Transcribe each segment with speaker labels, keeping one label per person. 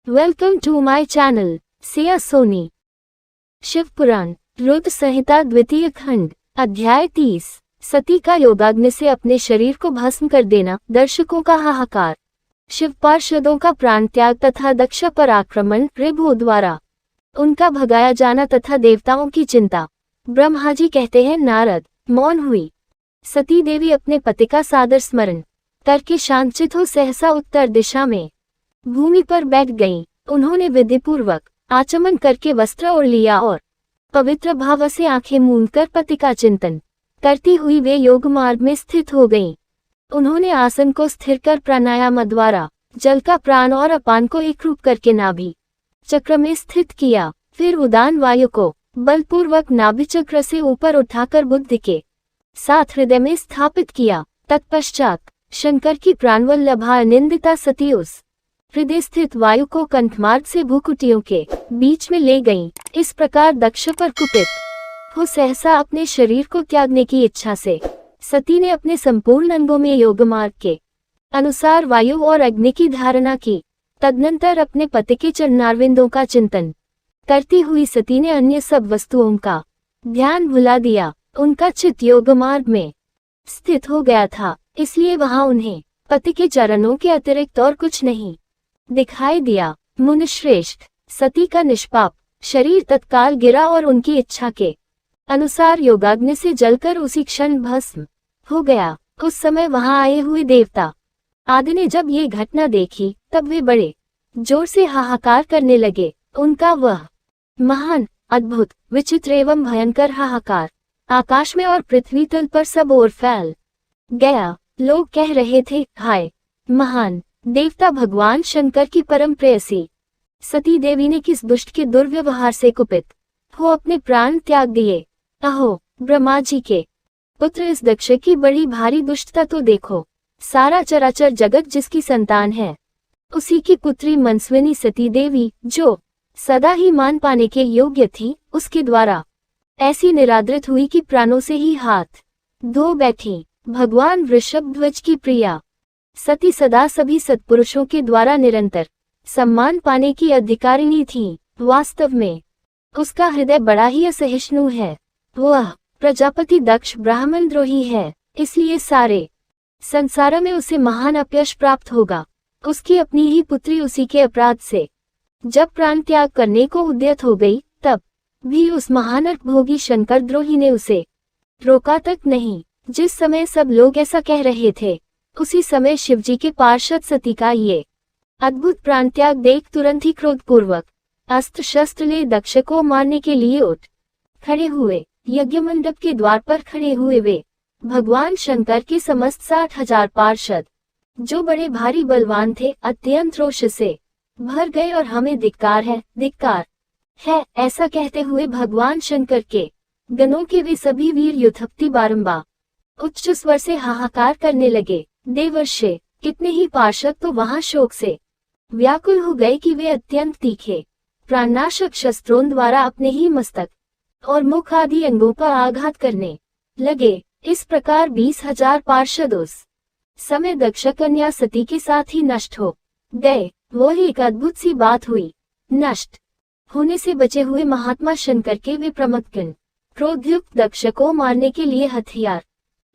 Speaker 1: Welcome to my channel Siya Soni. Shiv Puran Rudra Samhita द्वितीय खंड अध्याय 30 सती का योगाग्नि से अपने शरीर को भस्म कर देना। दर्शकों का हाहाकार। शिव पार्षदों का प्राण त्याग तथा दक्ष पर आक्रमण। ऋभु द्वारा उनका भगाया जाना तथा देवताओं की चिंता। ब्रह्मा जी कहते हैं नारद मौन हुई। सती देवी अपने पति का सादर स्मरण करके शांतचित हो सहसा उत्तर दिशा में भूमि पर बैठ गईं। उन्होंने विधिपूर्वक आचमन करके वस्त्र ओढ़ लिया और पवित्र भाव से आंखें मूंद कर पति का चिंतन करती हुई वे योग मार्ग में स्थित हो गईं। उन्होंने आसन को स्थिर कर प्राणायाम द्वारा जल का प्राण और अपान को एक रूप करके नाभि चक्र में स्थित किया। फिर उदान वायु को बलपूर्वक नाभि चक्र से ऊपर उठाकर बुद्धि के साथ हृदय में स्थापित किया। तत्पश्चात शंकर की प्राणवल्लभा निंदिता सती उस हृदय स्थित वायु को कंठमार्ग से भूकुटियों के बीच में ले गईं। इस प्रकार दक्ष पर कुपित हो सहसा अपने शरीर को त्यागने की इच्छा से सती ने अपने संपूर्ण अंगों में योग मार्ग के अनुसार वायु और अग्नि की धारणा की। तदनंतर अपने पति के चरणारविंदों का चिंतन करती हुई सती ने अन्य सब वस्तुओं का ध्यान भुला दिया। उनका चित्त योग मार्ग में स्थित हो गया था, इसलिए वहां उन्हें पति के चरणों के अतिरिक्त और कुछ नहीं दिखाई दिया। मुनिश्रेष्ठ सती का निष्पाप शरीर तत्काल गिरा और उनकी इच्छा के अनुसार योगाग्नि से जलकर उसी क्षण भस्म हो गया। उस समय वहां आए हुए देवता आदि ने जब ये घटना देखी तब वे बड़े जोर से हाहाकार करने लगे। उनका वह महान अद्भुत विचित्र एवं भयंकर हाहाकार आकाश में और पृथ्वी तल पर सब ओर फैल गया। लोग कह रहे थे, हाय महान देवता भगवान शंकर की परम प्रेयसी सती देवी ने किस दुष्ट के दुर्व्यवहार से कुपित हो अपने प्राण त्याग दिए। अहो ब्रह्मा जी के पुत्र इस दक्ष की बड़ी भारी दुष्टता तो देखो। सारा चराचर जगत जिसकी संतान है उसी की पुत्री मनस्विनी सती देवी जो सदा ही मान पाने के योग्य थी, उसके द्वारा ऐसी निरादृत हुई कि प्राणों से ही हाथ धो बैठी। भगवान वृषभध्वज की प्रिया सती सदा सभी सत्पुरुषों के द्वारा निरंतर सम्मान पाने की अधिकारिणी थी। वास्तव में उसका हृदय बड़ा ही असहिष्णु है। वह प्रजापति दक्ष ब्राह्मण द्रोही है, इसलिए सारे संसार में उसे महान अपयश प्राप्त होगा। उसकी अपनी ही पुत्री उसी के अपराध से जब प्राण त्याग करने को उद्यत हो गई तब भी उस महान भोगी शंकर द्रोही ने उसे रोका तक नहीं। जिस समय सब लोग ऐसा कह रहे थे उसी समय शिवजी के पार्षद सती का ये अद्भुत प्राण त्याग देख तुरंत ही क्रोधपूर्वक अस्त्र शस्त्र ले दक्ष को मारने के लिए उठ खड़े हुए। यज्ञ मंडप के द्वार पर खड़े हुए वे भगवान शंकर के समस्त 60,000 पार्षद जो बड़े भारी बलवान थे अत्यंत रोष से भर गए और हमें धिक्कार है ऐसा कहते हुए भगवान शंकर के गणों के वे सभी वीर युद्धपति बारंबार उच्च स्वर से हाहाकार करने लगे। देवर्षि कितने ही पार्षद तो वहां शोक से व्याकुल हो गए कि वे अत्यंत तीखे प्राणनाशक शस्त्रों द्वारा अपने ही मस्तक और मुख आदि अंगों पर आघात करने लगे। इस प्रकार 20,000 पार्षद उस समय दक्ष कन्या सती के साथ ही नष्ट हो गए। वो एक अद्भुत सी बात हुई। नष्ट होने से बचे हुए महात्मा शंकर के वे प्रमथगण क्रोधयुक्त दक्ष को मारने के लिए हथियार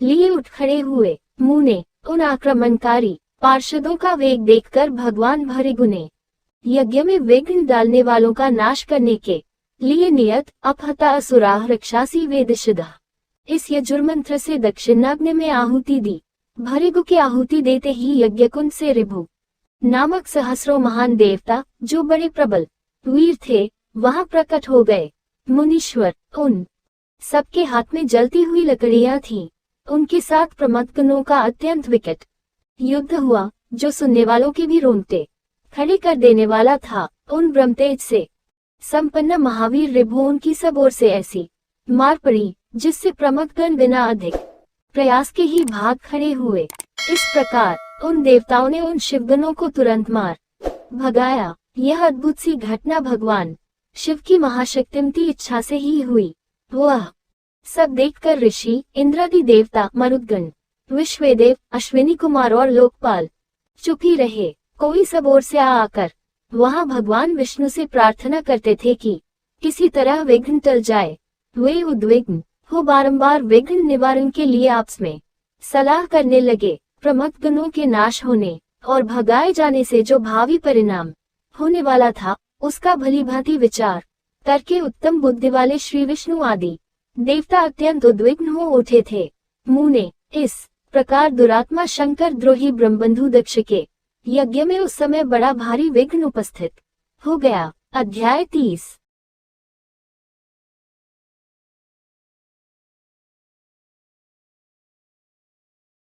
Speaker 1: लिए उठ खड़े हुए। मुंह ने उन आक्रमणकारी पार्षदों का वेग देखकर भगवान भरे गुने यज्ञ में विघ्न डालने वालों का नाश करने के लिए नियत अपहता असुराह रक्षासी वेदशिदा इस यजुर्मंत्र से दक्षिणाग्नि में आहुति दी। भृगु की आहुति देते ही यज्ञ कुंड से ऋभु नामक सहस्रों महान देवता जो बड़े प्रबल वीर थे वहां प्रकट हो गए। मुनीश्वर उन सबके हाथ में जलती हुई लकड़ियां थीं। उनके साथ प्रमथगणों का अत्यंत विकट युद्ध हुआ जो सुनने वालों के भी रोंगटे खड़े कर देने वाला था। उन ब्रह्मतेज से संपन्न महावीर ऋभु उनकी सब ओर से ऐसी मार पड़ी जिससे प्रमथगण बिना अधिक प्रयास के ही भाग खड़े हुए। इस प्रकार उन देवताओं ने उन शिवगणों को तुरंत मार भगाया। यह अद्भुत सी घटना भगवान शिव की महाशक्तिमती इच्छा से ही हुई। वह सब देखकर ऋषि इंद्रादि देवता मरुदगण विश्वदेव अश्विनी कुमार और लोकपाल चुप ही रहे। कोई सब ओर से आकर वहां भगवान विष्णु से प्रार्थना करते थे कि किसी तरह विघ्न टल जाए। वे उद्विग्न हो बारंबार विघ्न निवारण के लिए आपस में सलाह करने लगे। प्रमथ गणों के नाश होने और भगाए जाने से जो भावी परिणाम होने वाला था, उसका भली भांति विचार करके उत्तम बुद्धि वाले श्री विष्णु आदि देवता अत्यंत उद्विग्न हो उठे थे। मुने इस प्रकार दुरात्मा शंकर द्रोही ब्रह्मबंधु दक्ष के यज्ञ में उस समय बड़ा भारी विघ्न उपस्थित हो गया। अध्याय 30।